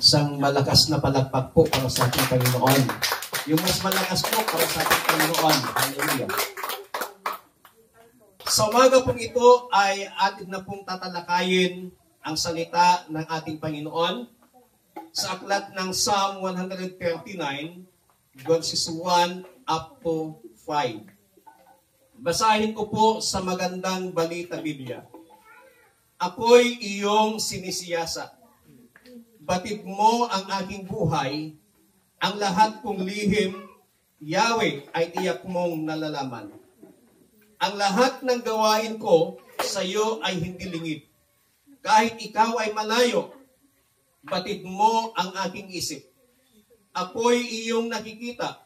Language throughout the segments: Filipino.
Isang malakas na palakpak po para sa ating Panginoon. Yung mas malakas po para sa ating Panginoon. Hallelujah. Sa umaga pong ito ay atin na pong tatalakayin ang salita ng ating Panginoon sa aklat ng Psalm 139, verses 1 up to 5. Basahin ko po sa magandang balita Biblia. Ako'y iyong sinisiyasa. Batid mo ang aking buhay, ang lahat kong lihim, Yahweh ay tiyak mong nalalaman. Ang lahat ng gawain ko sa iyo ay hindi lingid. Kahit ikaw ay malayo, batid mo ang aking isip. Ako'y iyong nakikita,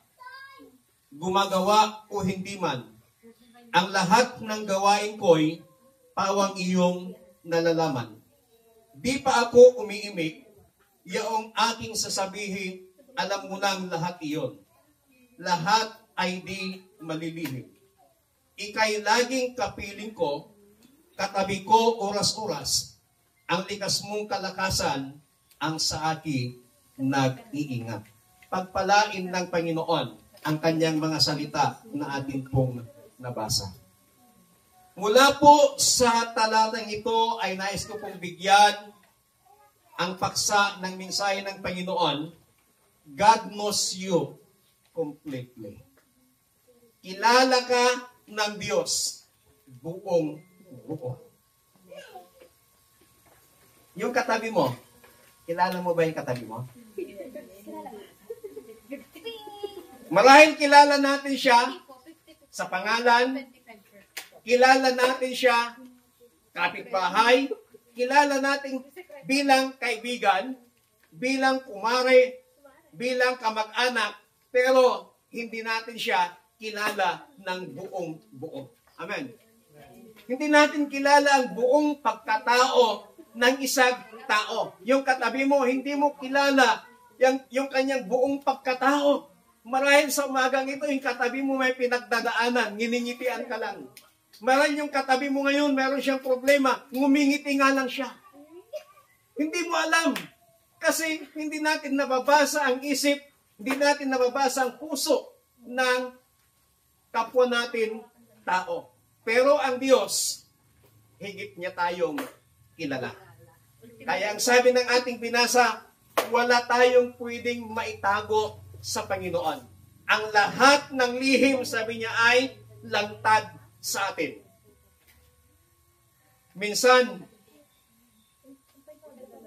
gumagawa o hindi man. Ang lahat ng gawain ko'y pawang iyong nalalaman. Di pa ako umiimik, yaong aking sasabihin, alam mo nang lahat iyon. Lahat ay di malilihim. Ika'y laging kapiling ko, katabi ko oras-oras, ang likas mong kalakasan ang sa akin nag-iingat. Pagpalain ng Panginoon ang kanyang mga salita na ating pong nabasa. Mula po sa talatang ito ay nais ko pong bigyan ang paksa ng mensahe ng Panginoon, God knows you completely. Kilala ka ng Diyos buong buo. Yung katabi mo, kilala mo ba yung katabi mo? Marahil kilala natin siya sa pangalan, kilala natin siya kapitbahay, kilala natin bilang kaibigan, bilang kumare, bilang kamag-anak, pero hindi natin siya kilala ng buong buo. Amen. Hindi natin kilala ang buong pagkatao ng isang tao. Yung katabi mo, hindi mo kilala yung kanyang buong pagkatao. Marahil sa umagang ito, yung katabi mo may pinagdadaanan, nginingitian ka lang. Marahil yung katabi mo ngayon, meron siyang problema, ngumingiti nga lang siya. Hindi mo alam. Kasi hindi natin nababasa ang isip, hindi natin nababasa ang puso ng kapwa natin tao. Pero ang Diyos, higit niya tayong kilala. Kaya ang sabi ng ating binasa, wala tayong pwedeng maitago sa Panginoon. Ang lahat ng lihim, sabi niya, ay lantad sa atin. Minsan,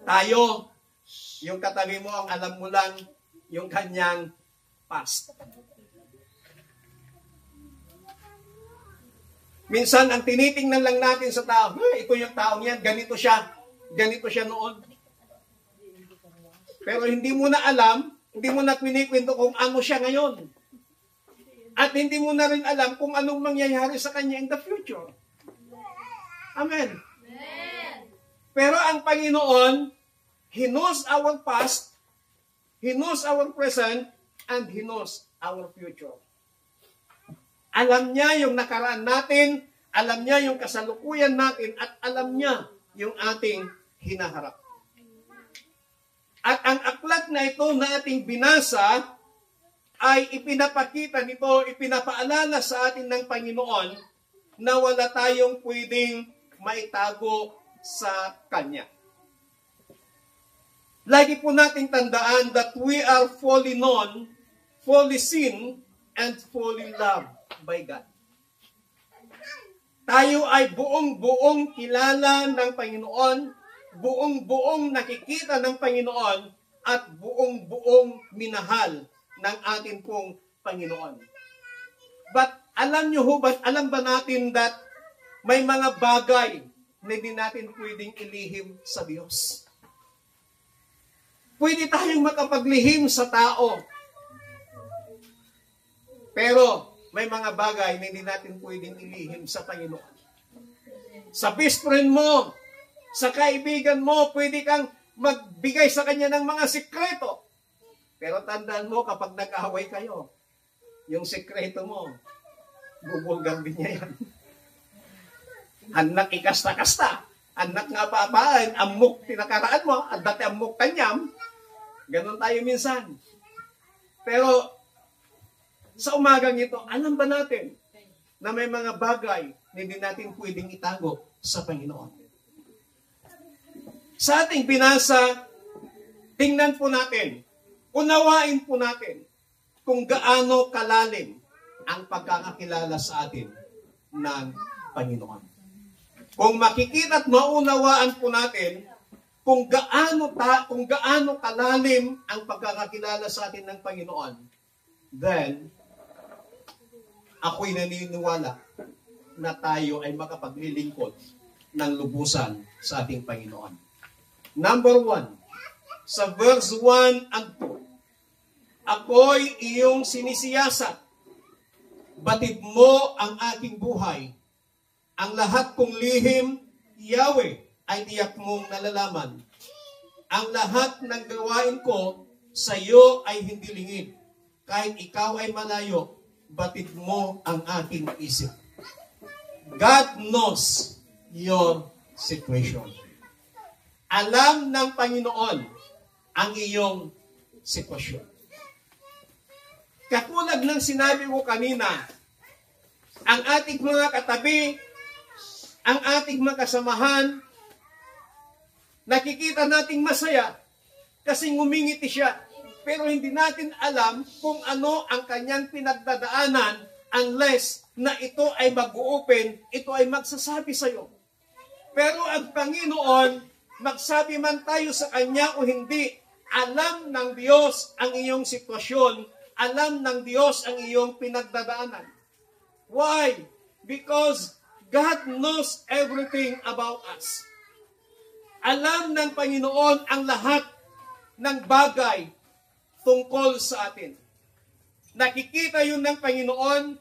tayo, yung katabi mo, ang alam mo lang, yung kanyang past. Minsan, ang tinitingnan lang natin sa tao, ito yung taong yan, ganito siya noon. Pero hindi mo na alam, hindi mo na kwinikwento kung ano siya ngayon. At hindi mo na rin alam kung anong mangyayari sa kanya in the future. Amen. Pero ang Panginoon, He knows our past, He knows our present, and He knows our future. Alam niya yung nakaraan natin, alam niya yung kasalukuyan natin, at alam niya yung ating hinaharap. At ang aklat na ito na ating binasa ay ipinapakita nito, ipinapaalala sa atin ng Panginoon na wala tayong pwedeng maitago sa Kanya. Lagi po nating tandaan that we are fully known, fully seen, and fully loved by God. Tayo ay buong-buong kilala ng Panginoon, buong-buong nakikita ng Panginoon, at buong-buong minahal ng atin pong Panginoon. But alam ba natin that may mga bagay na hindi natin pwedeng ilihim sa Diyos? Pwede tayong makapaglihim sa tao. Pero may mga bagay na hindi natin pwedeng ilihim sa Panginoon. Sa best friend mo, sa kaibigan mo, pwede kang magbigay sa kanya ng mga sikreto. Pero tandaan mo, kapag nag-away kayo, yung sikreto mo, bubulgan din niya yan. Anak ikasta-kasta. Anak nga pa-apaan, amok tinakaraan mo, at dati amok kanyam, Ganon tayo minsan. Pero sa umagang ito, alam ba natin na may mga bagay na hindi natin pwedeng itago sa Panginoon? Sa ating binasa, tingnan po natin, unawain po natin kung gaano kalalim ang pagkakakilala sa atin ng Panginoon. Kung makikita at maunawaan po natin kung gaano kalalim ang pagkakakilala sa atin ng Panginoon, then ako'y naniniwala na tayo ay makapaglilingkod ng lubusan sa ating Panginoon. Number 1, sa verse 1 and 2, ako'y iyong sinisiyasat. Batid mo ang aking buhay. Ang lahat kong lihim, Yahweh, ay tiyak mong nalalaman. Ang lahat ng gawain ko sa iyo ay hindi lingid. Kahit ikaw ay malayo, batid mo ang aking isip. God knows your situation. Alam ng Panginoon ang iyong sitwasyon. Katulad ng sinabi ko kanina, ang ating mga katabi, ang ating mga kasamahan, nakikita nating masaya kasi ngumingiti siya. Pero hindi natin alam kung ano ang kanyang pinagdadaanan unless na ito ay mag-open, ito ay magsasabi sa iyo. Pero ang Panginoon, magsabi man tayo sa Kanya o hindi, alam ng Diyos ang iyong sitwasyon, alam ng Diyos ang iyong pinagdadaanan. Why? Because God knows everything about us. Alam ng Panginoon ang lahat ng bagay tungkol sa atin. Nakikita yun ng Panginoon,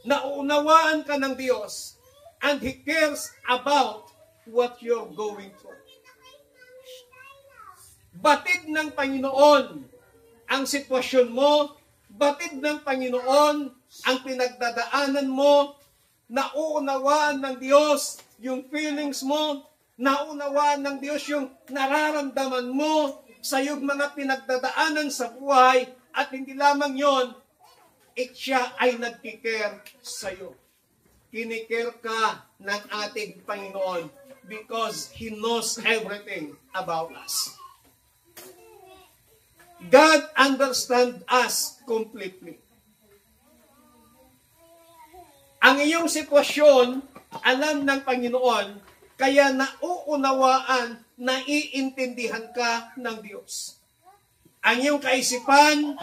naunawaan ka ng Diyos, and He cares about what you're going through. Batid ng Panginoon ang sitwasyon mo, batid ng Panginoon ang pinagdadaanan mo, nauunawaan ng Diyos yung feelings mo, naunawaan ng Diyos yung nararamdaman mo sa iyong mga pinagdadaanan sa buhay, at hindi lamang yon, siya ay nagkikare sa iyo. Kinikare ka ng ating Panginoon because He knows everything about us. God understands us completely. Ang iyong sitwasyon, alam ng Panginoon, kaya nauunawaan, naiintindihan ka ng Diyos. Ang iyong kaisipan,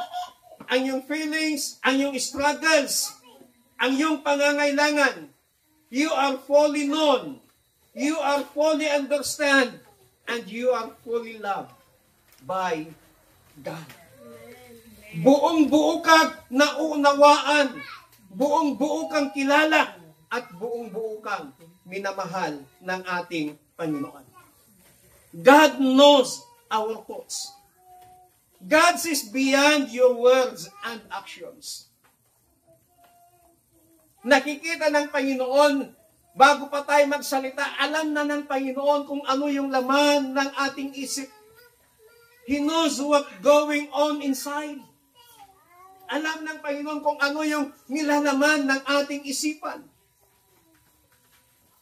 ang iyong feelings, ang iyong struggles, ang iyong pangangailangan, you are fully known, you are fully understand, and you are fully loved by God. Buong-buo kang nauunawaan, buong-buo kang kilala, at buong-buo kang minamahal ng ating Panginoon. God knows our thoughts. God sees beyond your words and actions. Nakikita ng Panginoon, bago pa tayo magsalita, alam na ng Panginoon kung ano yung laman ng ating isip. He knows what's going on inside. Alam ng Panginoon kung ano yung nilalaman ng ating isipan.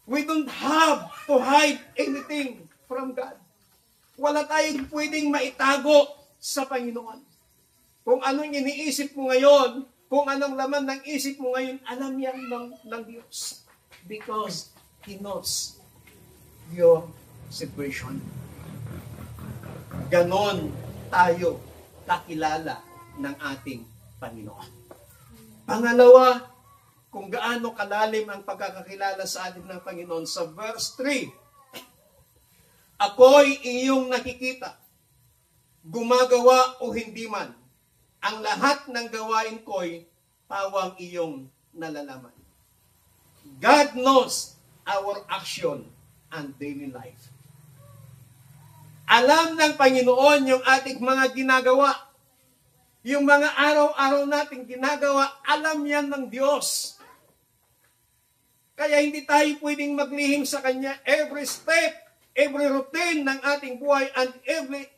We don't have to hide anything from God. Wala tayong pwedeng maitago sa Panginoon. Kung anong iniisip mo ngayon, kung anong laman ng isip mo ngayon, alam yan ng Diyos. Because He knows your situation. Ganon tayo kakilala ng ating Panginoon. Pangalawa, kung gaano kalalim ang pagkakakilala sa atin ng Panginoon. Sa verse 3, ako'y iyong nakikita, gumagawa o hindi man, ang lahat ng gawain ko'y pawang iyong nalalaman. God knows our action and daily life. Alam ng Panginoon yung ating mga ginagawa. Yung mga araw-araw nating ginagawa, alam yan ng Diyos. Kaya hindi tayo pwedeng maglihim sa Kanya. Every step, every routine ng ating buhay, and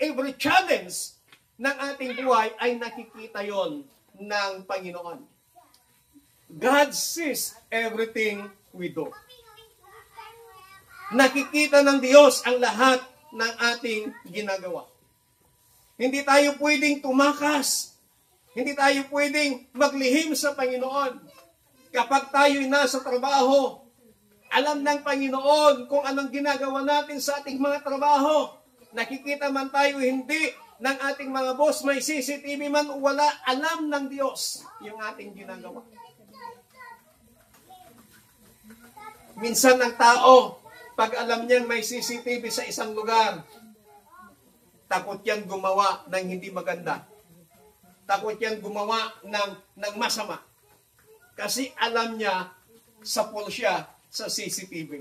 every challenge ng ating buhay ay nakikita yon ng Panginoon. God sees everything we do. Nakikita ng Diyos ang lahat ng ating ginagawa. Hindi tayo pwedeng tumakas. Hindi tayo pwedeng maglihim sa Panginoon. Kapag tayo'y nasa trabaho, alam ng Panginoon kung anong ginagawa natin sa ating mga trabaho. Nakikita man tayo hindi ng ating mga boss, may CCTV man o wala, alam ng Diyos yung ating ginagawa. Minsan ang tao, pag alam niyang may CCTV sa isang lugar, takot yan gumawa ng hindi maganda. Takot yan gumawa ng masama. Kasi alam niya, sapol siya sa CCTV.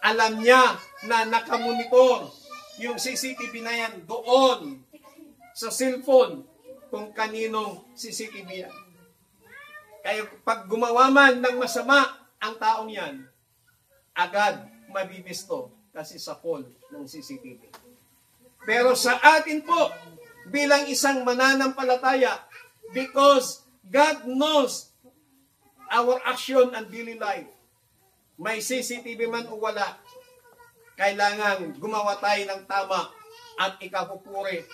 Alam niya na nakamonitor yung CCTV na yan doon sa cellphone kung kaninong CCTV yan. Kaya pag gumawa man ng masama ang taong yan, agad mabibisto kasi sapol ng CCTV. Pero sa atin po, bilang isang mananampalataya, because God knows our action and daily life. May CCTV man o wala, kailangan gumawa tayo ng tama at ikapupuri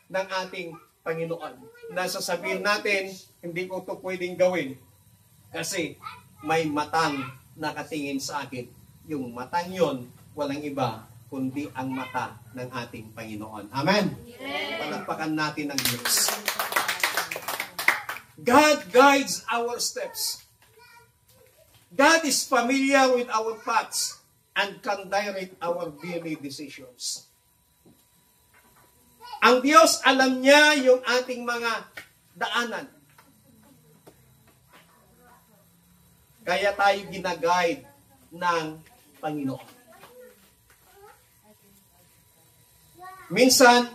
ng ating Panginoon. Nasasabihin natin, hindi ko ito pwedeng gawin kasi may matang nakatingin sa akin. Yung matang yon, walang iba kundi ang mata ng ating Panginoon. Amen? Yeah. Palakpakan natin ang Diyos. God guides our steps. God is familiar with our paths and can direct our daily decisions. Ang Diyos, alam niya yung ating mga daanan. Kaya tayo ginaguide ng Panginoon. Minsan,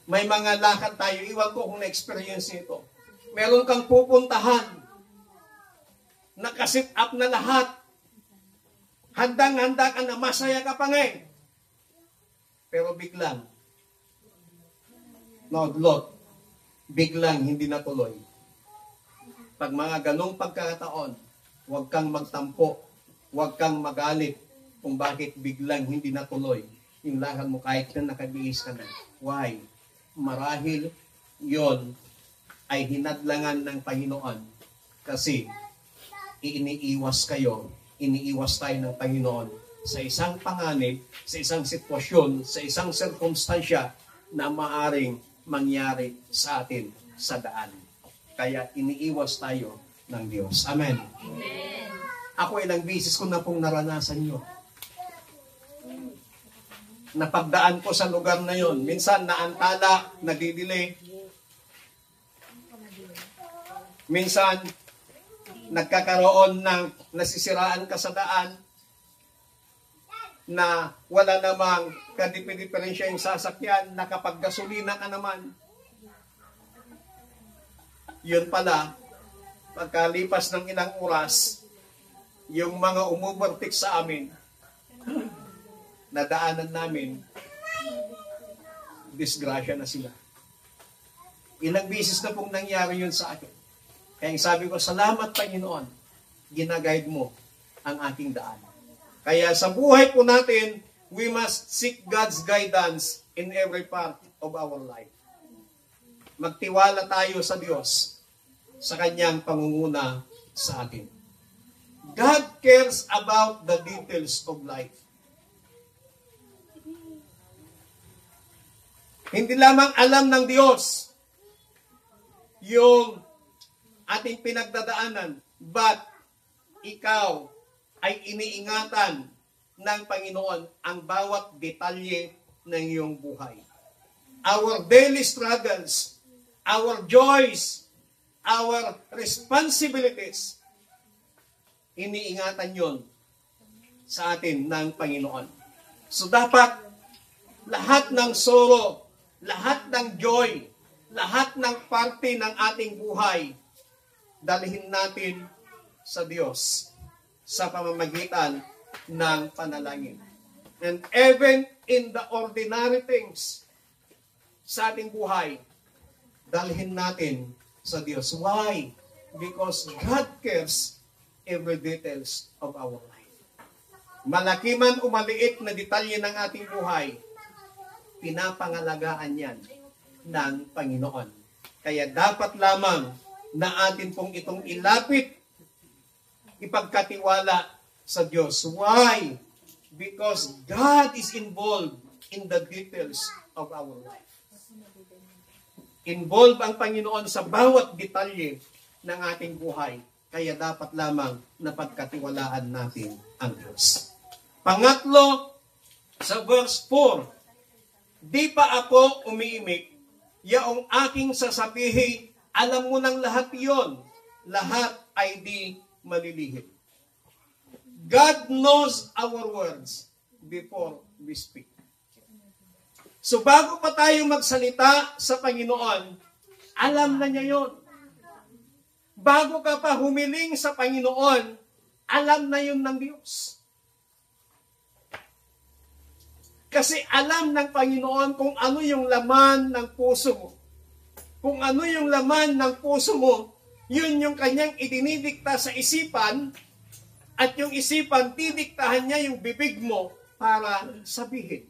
may mga lakad tayo. Iwan ko kung na-experience ito. Meron kang pupuntahan. Nakasit up na lahat. Handang-handa ka na, masaya ka pa ngayon. Pero biglang, biglang hindi natuloy. Pag mga ganong pagkakataon, huwag kang magtampo, huwag kang magalit kung bakit biglang hindi natuloy yung lakad mo kahit na nakabihis ka na. Why? Marahil yon ay hinadlangan ng Panginoon kasi iniiwas tayo ng Panginoon sa isang panganib, sa isang sitwasyon, sa isang sirkumstansya na maaring mangyari sa atin sa daan. Kaya iniiwas tayo ng Diyos. Amen. Amen. Ako ilang bisis ko na pong naranasan yun. Napagdaan ko sa lugar na yon. Minsan naantala, nadidelay. Minsan nagkakaroon ng nasisiraan ka sa daan na wala namang kadipi-diferensya yung sasakyan, nakapaggasolina ka naman. Yun pala, pagkalipas ng ilang oras, yung mga umubertik sa amin, nadaanan namin, disgrasya na sila. Ilang bisis na pong nangyari yun sa akin. Kaya sabi ko, salamat Panginoon, ginaguide mo ang aking daan. Kaya sa buhay po natin, we must seek God's guidance in every part of our life. Magtiwala tayo sa Diyos, sa Kanyang pangunguna sa atin. God cares about the details of life. Hindi lamang alam ng Diyos yung ating pinagdadaanan, but ikaw ay iniingatan ng Panginoon ang bawat detalye ng iyong buhay. Our daily struggles, our joys, our responsibilities, iniingatan yon sa atin ng Panginoon. So dapat lahat ng sorrow, lahat ng joy, lahat ng parte ng ating buhay, dalhin natin sa Diyos sa pamamagitan ng panalangin. And even in the ordinary things, sa ating buhay, dalhin natin sa Diyos. Why? Because God cares every details of our life. Malaki man o maliit na detalye ng ating buhay, pinapangalagaan yan ng Panginoon. Kaya dapat lamang na atin pong itong ilapit, ipagkatiwala sa Diyos. Why? Because God is involved in the details of our life. Involved ang Panginoon sa bawat detalye ng ating buhay. Kaya dapat lamang na pagkatiwalaan natin ang Diyos. Pangatlo, sa verse 4, di pa ako umiimik, yaong aking sasabihin, alam mo ng lahat yon, lahat ay di malilihim. God knows our words before we speak. So bago pa tayo magsalita sa Panginoon, alam na niya yon. Bago ka pa humiling sa Panginoon, alam na yun ng Diyos. Kasi alam ng Panginoon kung ano yung laman ng puso mo. Kung ano yung laman ng puso mo, yun yung kanyang idinidikta sa isipan, at yung isipan, didiktahan niya yung bibig mo para sabihin.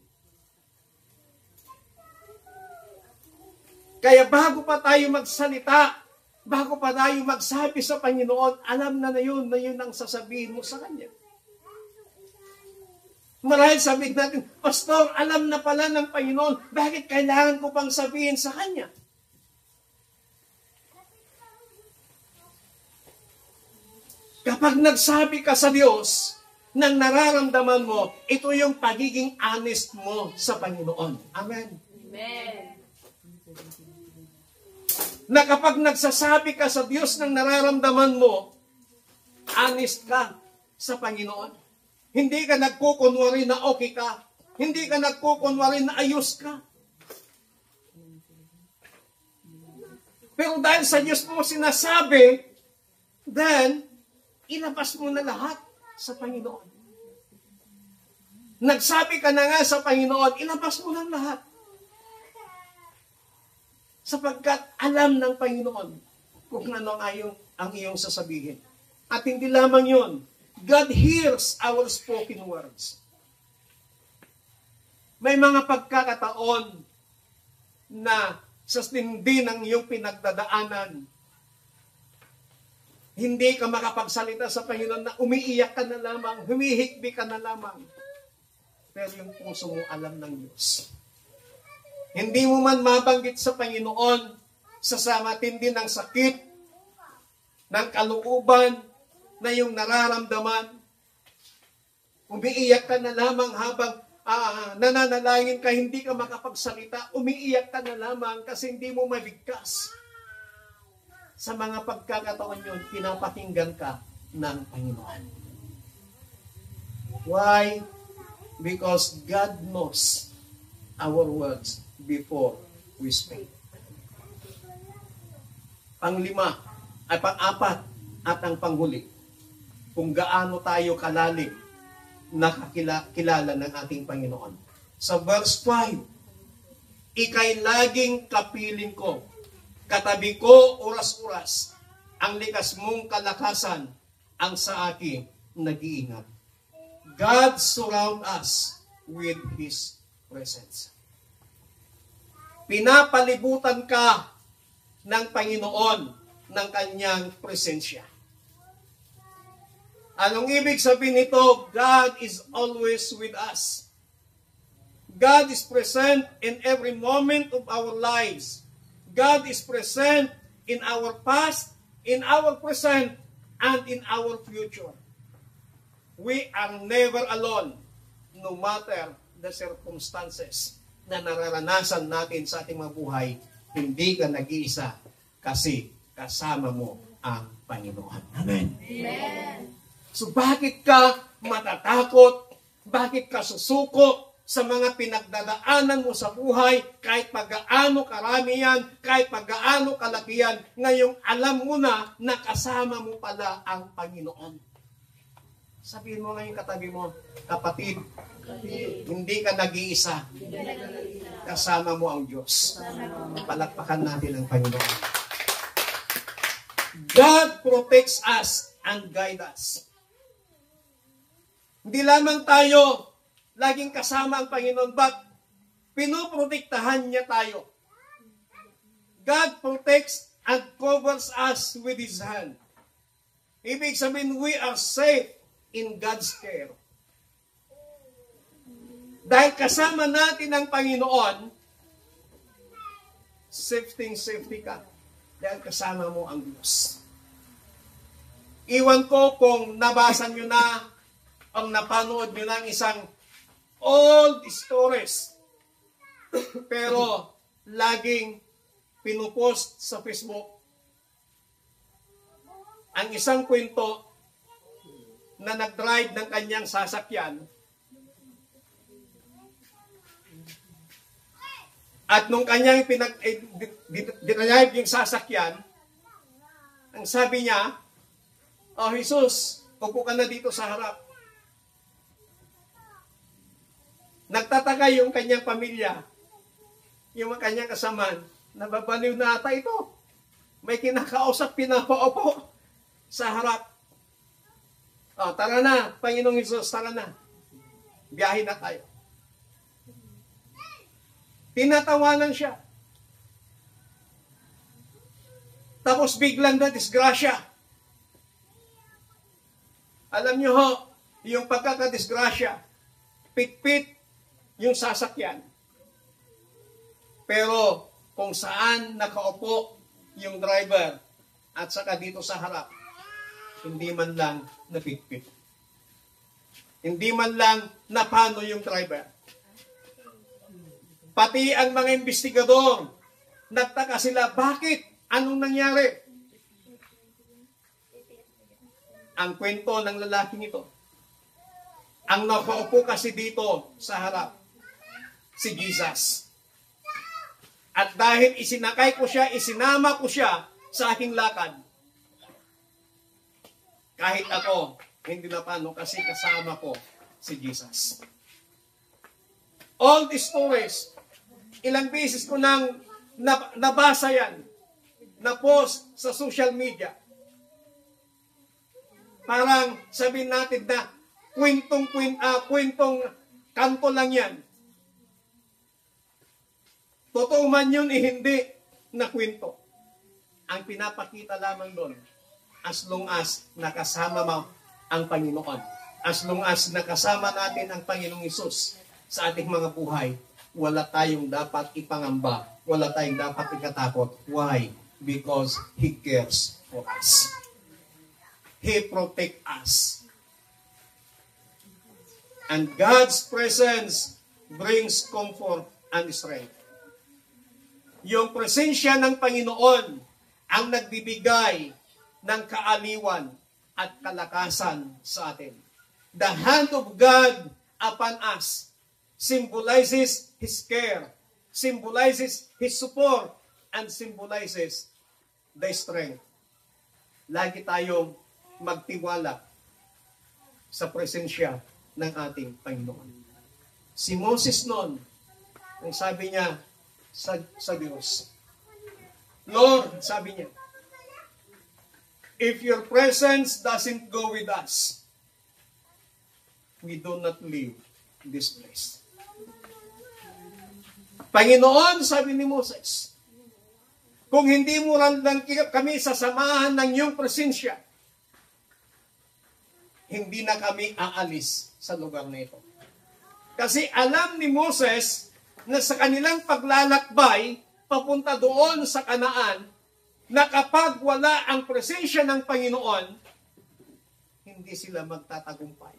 Kaya bago pa tayo magsalita, bago pa tayo magsabi sa Panginoon, alam na yun ang sasabihin mo sa Kanya. Marahil sabihin natin, Pastor, alam na pala ng Panginoon, bakit kailangan ko pang sabihin sa Kanya? Kapag nagsabi ka sa Diyos ng nararamdaman mo, ito yung pagiging honest mo sa Panginoon. Amen. Amen. Na kapag nagsasabi ka sa Diyos ng nararamdaman mo, honest ka sa Panginoon. Hindi ka nagkukunwari na okay ka. Hindi ka nagkukunwari na ayos ka. Pero dahil sa Diyos mo sinasabi, then, ilabas mo na lahat sa Panginoon. Nagsabi ka na nga sa Panginoon, ilabas mo na lahat. Sapagkat alam ng Panginoon kung ano ang iyong sasabihin. At hindi lamang yun, God hears our spoken words. May mga pagkakataon na sa tindi ng iyong pinagdadaanan, hindi ka makapagsalita sa Panginoon na umiiyak ka na lamang, humihikbi ka na lamang. Pero yung puso mo alam ng Diyos. Hindi mo man mabanggit sa Panginoon sa matindi ng sakit, ng kalooban, na yung nararamdaman. Umiiyak ka na lamang habang nananalangin ka, hindi ka makapagsalita, umiiyak ka na lamang kasi hindi mo maligkas. Sa mga pagkakataon yun, pinapakinggan ka ng Panginoon. Why? Because God knows our words before we speak. Pang-apat at ang panghuli, kung gaano tayo kalalim nakakilala ng ating Panginoon. Sa verse 5, ika'y laging kapiling ko, katabi ko oras-oras, ang likas mong kalakasan ang sa akin nag-iingat. God surround us with His presence. Pinapalibutan ka ng Panginoon ng Kanyang presensya. Anong ibig sabihin nito? God is always with us. God is present in every moment of our lives. God is present in our past, in our present, and in our future. We are never alone, no matter the circumstances na nararanasan natin sa ating mga buhay. Hindi ka nag-iisa kasi kasama mo ang Panginoon. Amen. Amen. So bakit ka matatakot? Bakit ka susuko sa mga pinagdadaanan mo sa buhay, kahit pag-gaano karami yan, kahit pag-gaano kalaki yan, ngayong alam mo na kasama mo pala ang Panginoon. Sabihin mo ngayon katabi mo, kapatid, hindi ka nag-iisa. kasama mo ang Diyos. Palakpakan natin ang Panginoon. God protects us and guides us. Hindi lamang tayo laging kasama ang Panginoon, but pinoprotektahan niya tayo. God protects and covers us with His hand. Ibig sabihin, we are safe in God's care. Dahil kasama natin ang Panginoon, safety ka. Dahil kasama mo ang Diyos. Iwan ko kung nabasa nyo na, ang napanood nyo na isang old stories. Pero, laging pinupost sa Facebook ang isang kwento na nag-drive ng kanyang sasakyan at nung kanyang dinrive yung sasakyan, ang sabi niya, "Oh Jesus, upo ka na dito sa harap." Nagtataka yung kanyang pamilya, yung kanyang kasamaan, nababaliw na ata ito. May kinakausap, pinapaupo sa harap. Oh, tara na, Panginoong Hesus, tara na. Biyahe na tayo. Tinatawanan siya. Tapos biglang na disgrasya. Alam niyo ho, yung pagkakadisgrasya, pit-pit yung sasakyan. Pero kung saan nakaupo yung driver at saka dito sa harap, hindi man lang napit-pit. Hindi man lang napano yung driver. Pati ang mga investigador, nagtaka sila, bakit? Anong nangyari? Ang kwento ng lalaking ito, ang nakaupo kasi dito sa harap, si Jesus. At dahil isinakay ko siya, isinama ko siya sa aking lakad. Kahit ako, hindi na paano kasi kasama ko si Jesus. All these stories, ilang beses ko nang nabasa yan, na-post sa social media. Parang sabihin natin na kwentong kanto lang yan. Totoo man yun, hindi na kwento. Ang pinapakita lamang doon, as long as nakasama mo ang Panginoon, as long as nakasama natin ang Panginoong Hesus sa ating mga buhay, wala tayong dapat ipangamba, wala tayong dapat ikatakot. Why? Because He cares for us. He protects us. And God's presence brings comfort and strength. Yung presensya ng Panginoon ang nagbibigay ng kaaliwan at kalakasan sa atin. The hand of God upon us symbolizes His care, symbolizes His support, and symbolizes the strength. Lagi tayong magtiwala sa presensya ng ating Panginoon. Si Moses noon, ang sabi niya sa Diyos, Lord, sabi niya, if your presence doesn't go with us, we do not leave this place. Panginoon, sabi ni Moses, kung hindi mo lang kami sasamahan ng iyong presensya, hindi na kami aalis sa lugar na ito. Kasi alam ni Moses na sa kanilang paglalakbay papunta doon sa Kanaan, na kapag wala ang presensya ng Panginoon, hindi sila magtatagumpay.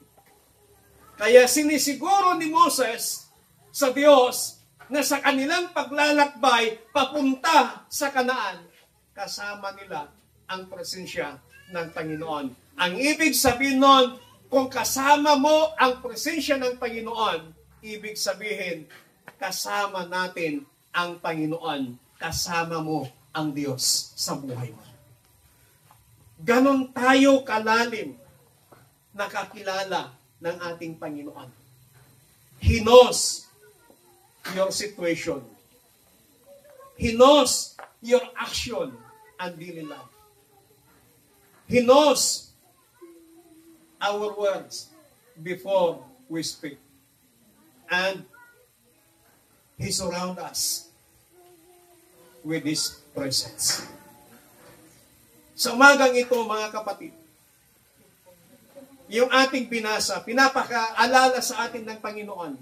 Kaya sinisiguro ni Moses sa Diyos na sa kanilang paglalakbay papunta sa Kanaan, kasama nila ang presensya ng Panginoon. Ang ibig sabihin nun, kung kasama mo ang presensya ng Panginoon, ibig sabihin, kasama natin ang Panginoon, kasama mo ang Diyos sa buhay mo. Ganon tayo kalalim nakakilala ng ating Panginoon. He knows your situation. He knows your action and daily life. He knows our words before we speak. And He surrounds us with His presence. Sa umagang ito, mga kapatid, yung ating binasa, pinapakaalala sa atin ng Panginoon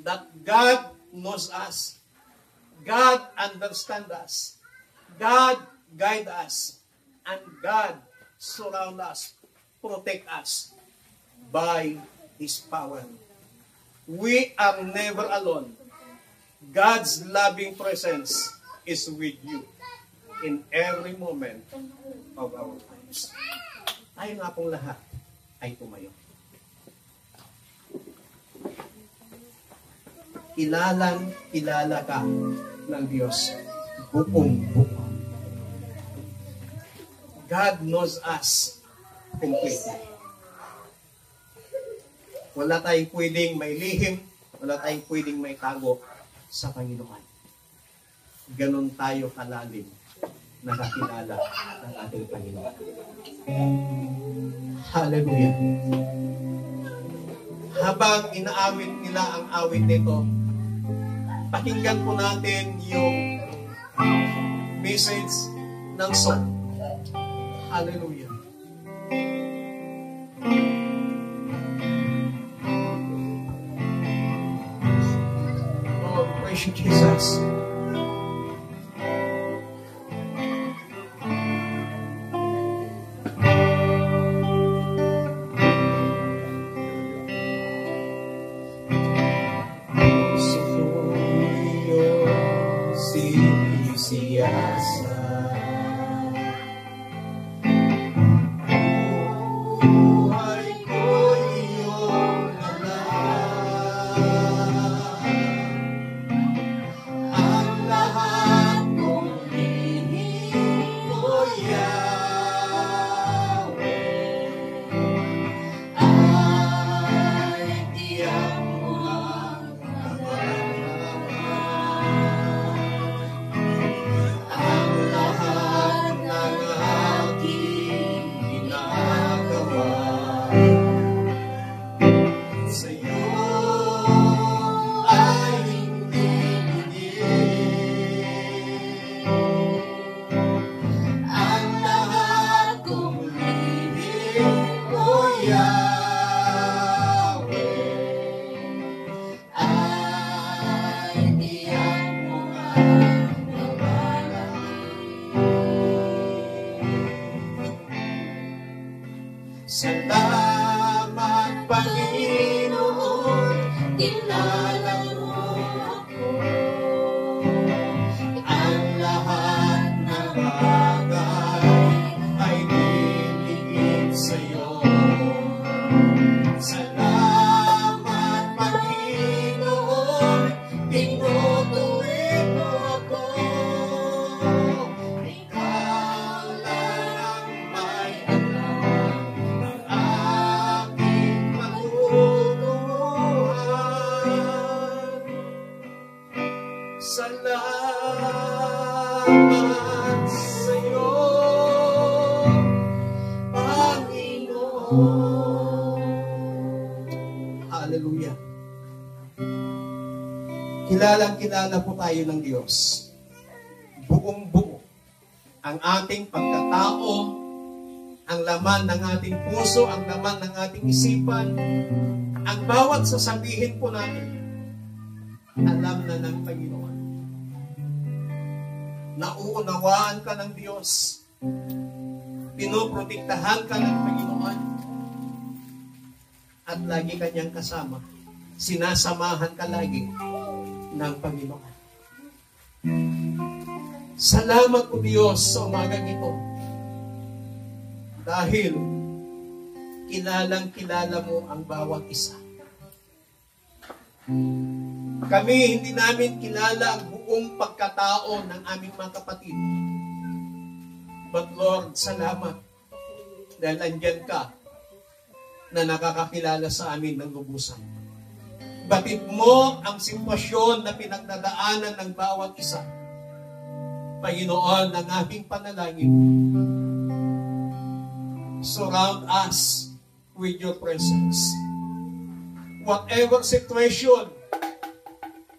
that God knows us. God understands us. God guides us. And God surrounds us, protect us by His power. We are never alone. God's loving presence is with you in every moment of our lives. Tayo nga pong lahat ay tumayo. Kilala ka ng Diyos buong buo. God knows us completely. Wala tayong pwedeng may lihim, wala tayong pwedeng may tago sa Panginoon. Ganon tayo kalalim nakakilala ng ating Panginoon. Hallelujah. Habang inaawit nila ang awit nito, pakinggan po natin yung message ng song. Hallelujah. Oh, praise you, Jesus. Salamat, Panginoon, kilala mo ako. Ang lahat ng bagay ay niligid sa'yo. Salamat, Panginoon, tinutuwid mo ako. Ikaw lang ang may alam ng aking matulungan. Salamat sa'yo, Panginoon. Hallelujah. Kilalang-kilala po tayo ng Diyos. Buong-buo ang ating pagkatao, ang laman ng ating puso, ang laman ng ating isipan, ang bawat sasabihin po natin, alam na ng Panginoon. Nauunawaan ka ng Diyos. Pinoprotektahan ka ng Panginoon. At lagi kanyang kasama. Sinasamahan ka lagi ng Panginoon. Salamat po Diyos sa umagang ito. Dahil kilalang-kilala mo ang bawat isa. Kami hindi namin kilala ang buong pagkatao ng aming mga kapatid. But Lord, salamat dahil andyan ka na nakakakilala sa amin ng lubusan. Batid mo ang sitwasyon na pinagdadaanan ng bawat isa. Panginoon, ang aking panalangin, surround us with your presence. Whatever situation,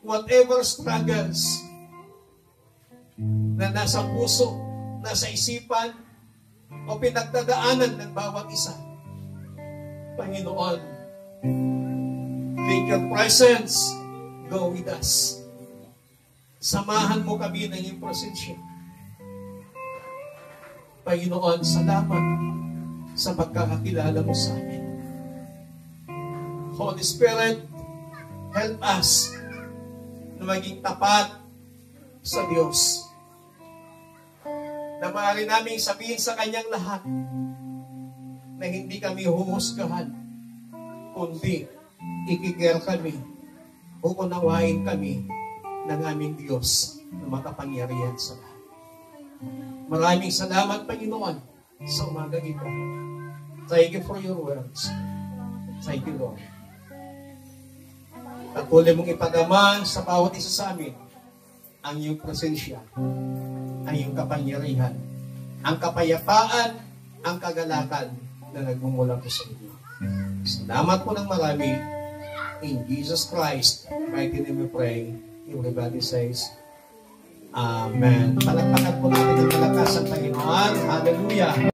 whatever struggles na nasa puso, nasa isipan, o pinagdadaanan ng bawat isa, Panginoon, let your presence go with us. Samahan mo kami ng iyong presensya. Panginoon, salamat sa pagkakakilala mo sa amin. Holy Spirit, help us na maging tapat sa Diyos. Na maaari namin sabihin sa Kanyang lahat na hindi kami humusgahan, kundi ikikare kami, uunawain kami ng aming Diyos na makapangyarihan sa lahat. Maraming salamat, Panginoon, sa umaga ito. Thank you for your words. Thank you, Lord. Patuloy mong ipagaman sa bawat isa sa amin ang iyong presensya, ang iyong kapangyarihan, ang kapayapaan, ang kagalakan na nagmumula po sa inyo. Salamat po ng marami. In Jesus Christ, mighty name we pray. Everybody says, Amen. Palakpakan po natin ang malakas ang Panginoon. Hallelujah.